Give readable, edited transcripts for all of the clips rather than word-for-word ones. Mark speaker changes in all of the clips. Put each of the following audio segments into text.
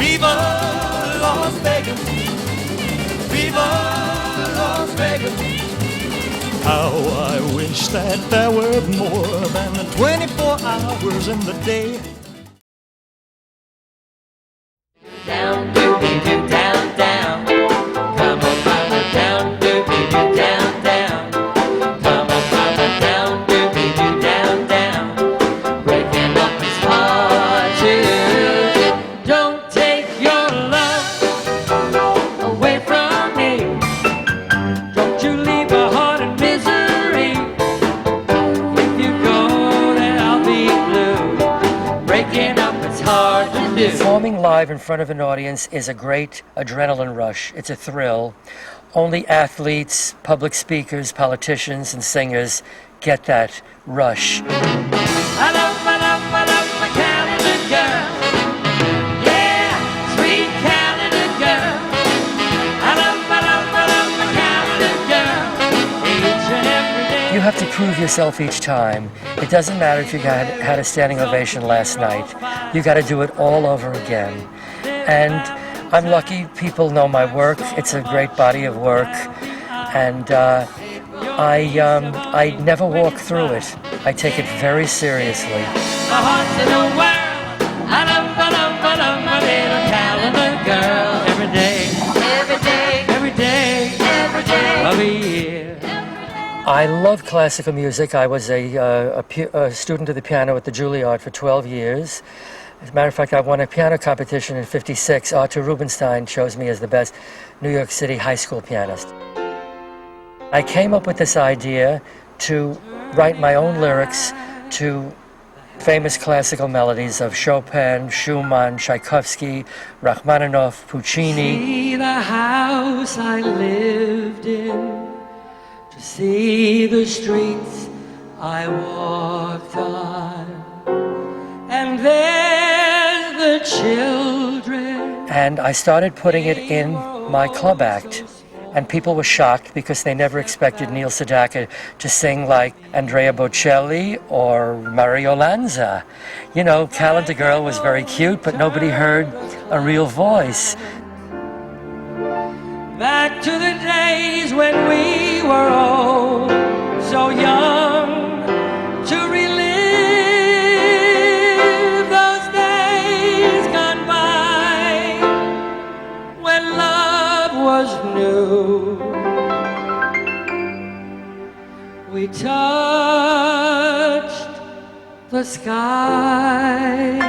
Speaker 1: Viva Las Vegas, Viva Las Vegas. How I wish that there were more than 24 hours in the day.
Speaker 2: Down, doobie-doo, down, down. Come on, mama, down, doobie-doo, down, down. Come on, mama, down, doobie-doo, down, down. Breaking up is hard to do. Don't take your love away from me. Don't you leave a heart in misery. If you go, then I'll be blue. Breaking up is hard to do.
Speaker 3: Performing live in front of an audience is a great adrenaline rush. It's a thrill. Only athletes, public speakers, politicians, and singers get that rush.
Speaker 2: I love my Canada girl. Yeah, sweet Canada girl. I love my Canada girl. Each and every day.
Speaker 3: You have to prove yourself each time. It doesn't matter if you had a standing ovation last night. You got to do it all over again. And I'm lucky people know my work. It's a great body of work. And I never walk through it. I take it very seriously.
Speaker 2: My heart's in the world. I love my little Canada girl. Every day, every day, every day, every day of the year.
Speaker 3: I love classical music. I was a student of the piano at the Juilliard for 12 years. As a matter of fact, I won a piano competition in '56. Arthur Rubinstein chose me as the best New York City high school pianist. I came up with this idea to write my own lyrics to famous classical melodies of Chopin, Schumann, Tchaikovsky, Rachmaninoff, Puccini.
Speaker 2: See the house I lived in, to see the streets I walked on, and there's the children.
Speaker 3: And I started putting it in my club act. And people were shocked because they never expected Neil Sedaka to sing like Andrea Bocelli or Mario Lanza. You know, Calendar Girl was very cute, but nobody heard a real voice.
Speaker 2: Back to the days when we were old, so young, to relive those days gone by, when love was new. We touched the sky.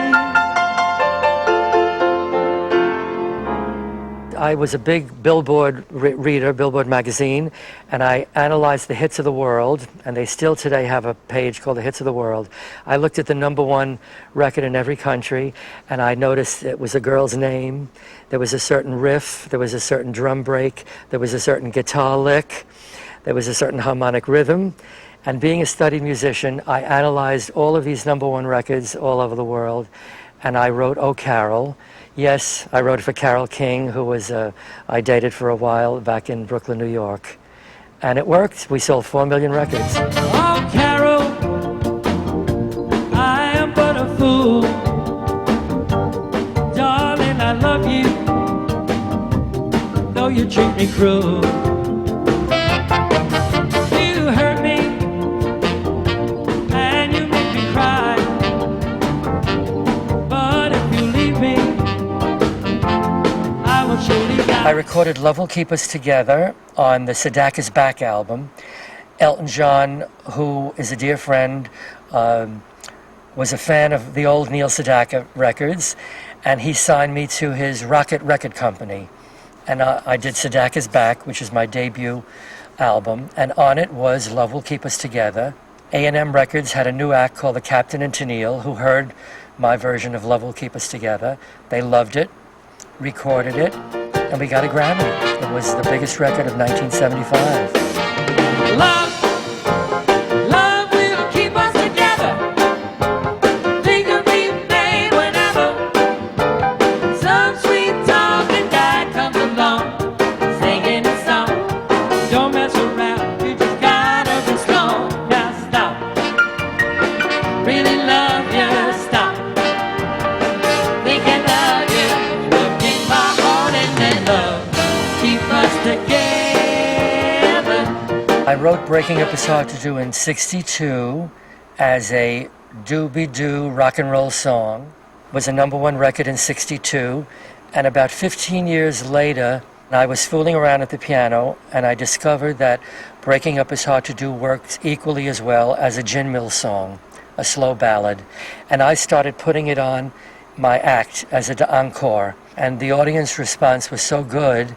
Speaker 3: I was a big Billboard reader, Billboard magazine, and I analyzed the hits of the world, and they still today have a page called the Hits of the World. I looked at the #1 record in every country, and I noticed it was a girl's name, there was a certain riff, there was a certain drum break, there was a certain guitar lick, there was a certain harmonic rhythm. And being a studied musician, I analyzed all of these #1 records all over the world, and I wrote "Oh Carol." Yes, I wrote it for Carole King, who was I dated for a while back in Brooklyn, New York. And it worked. We sold 4 million records.
Speaker 2: Oh, Carol, I am but a fool. Darling, I love you, though you treat me cruel. You hurt me, and you make me cry. But if you leave me, I will surely die.
Speaker 3: I recorded Love Will Keep Us Together on the Sedaka's Back album. Elton John, who is a dear friend, was a fan of the old Neil Sedaka records, and he signed me to his Rocket Record Company. And I did Sedaka's Back, which is my debut album, and on it was Love Will Keep Us Together. A&M Records had a new act called the Captain and Tennille, who heard my version of Love Will Keep Us Together. They loved it, recorded it, and we got a Grammy. It was the biggest record of 1975.
Speaker 2: Love, love will keep us together. Think of me, babe, whenever some sweet talking guy comes along, singing a song. Don't mess around, you just gotta be strong. Now stop, really love you, stop. Thinking of you,
Speaker 3: wrote Breaking Up Is Hard to Do in '62 as a doobie-doo rock and roll song. It was a #1 record in '62, and about 15 years later, I was fooling around at the piano and I discovered that Breaking Up Is Hard to Do worked equally as well as a gin mill song, a slow ballad. And I started putting it on my act as an encore. And the audience response was so good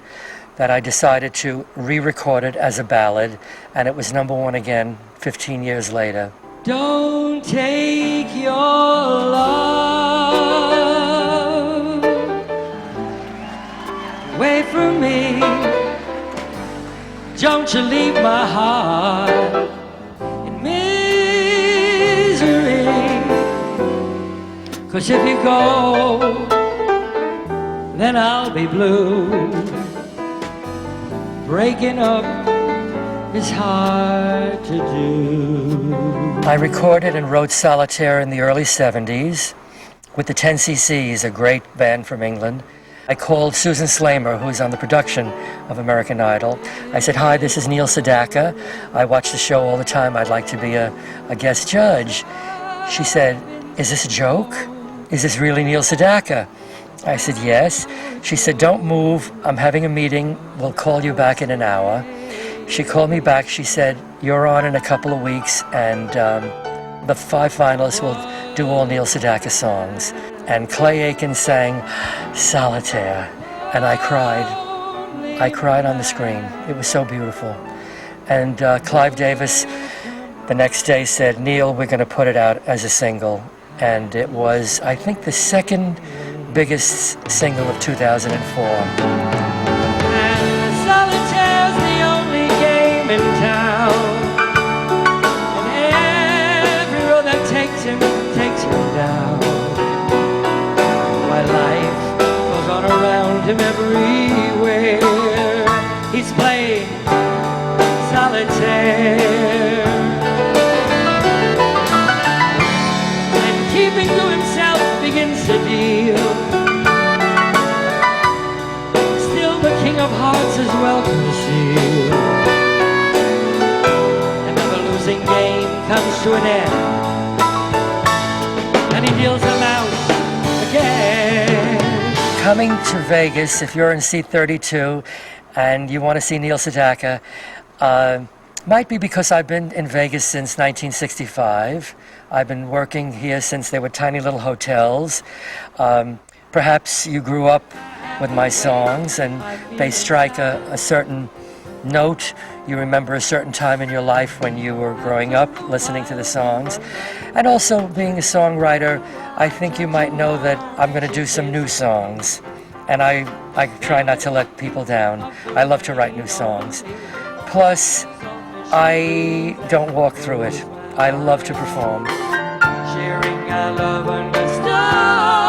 Speaker 3: that I decided to re-record it as a ballad, and it was #1 again 15 years later.
Speaker 2: Don't take your love away from me. Don't you leave my heart in misery. 'Cause if you go, then I'll be blue. Breaking up is hard to do.
Speaker 3: I recorded and wrote Solitaire in the early '70s with the 10cc's, a great band from England. I called Susan Slamer, who's on the production of American Idol. I said, "Hi, this is Neil Sedaka. I watch the show all the time. I'd like to be a guest judge." She said, "Is this a joke? Is this really Neil Sedaka?" I said, "Yes." She said, "Don't move. I'm having a meeting. We'll call you back in an hour." She called me back. She said, "You're on in a couple of weeks, and the 5 finalists will do all Neil Sedaka songs." And Clay Aiken sang Solitaire, and I cried. I cried on the screen. It was so beautiful. And Clive Davis the next day said, "Neil, we're going to put it out as a single." And it was, I think, the second biggest single of 2004.
Speaker 2: And solitaire's the only game in town. And every road that takes him down. While life goes on around him everywhere, he's playing solitaire. And keeping to himself begins to deal. King of hearts is well concealed. Another losing game comes to an end, and he deals him out again.
Speaker 3: Coming to Vegas, if you're in seat 32 and you want to see Neil Sedaka, might be because I've been in Vegas since 1965. I've been working here since there were tiny little hotels. Perhaps you grew up with my songs and they strike a certain note. You remember a certain time in your life when you were growing up listening to the songs. And also being a songwriter, I think you might know that I'm going to do some new songs. And I try not to let people down. I love to write new songs. Plus, I don't walk through it. I love to perform.
Speaker 2: Sharing our love under stars.